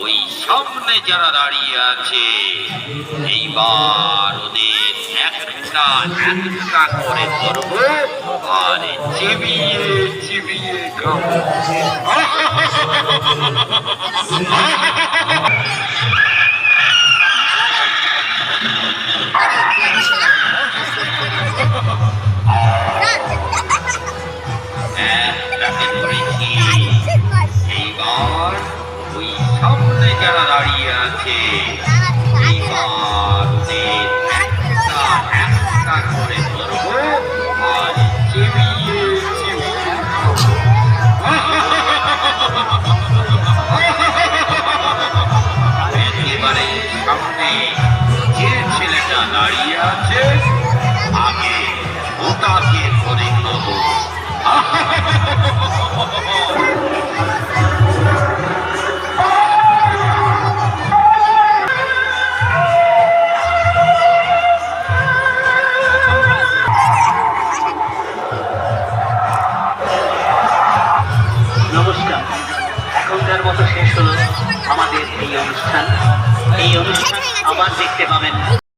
ওই সামনে যারা দাঁড়িয়ে আছে এইবার ওদের একটা একটা করে ধরবো আর চিবিয়ে চিবিয়ে খাবো। একটাকে ধরেছি, এইবার ওই সামনে যারা দাঁড়িয়ে আছে এইবার ওদের একটা একটা করে ধরবো আর চিবিয়ে চিবিয়ে খাবো। একেবারে সামনে যে ছেলেটা দাঁড়িয়ে আছে আগে ওটাকে ধরে খাবো। নমস্কার, এখনকার মতো শেষ হলো আমাদের এই অনুষ্ঠান আবার দেখতে পাবেন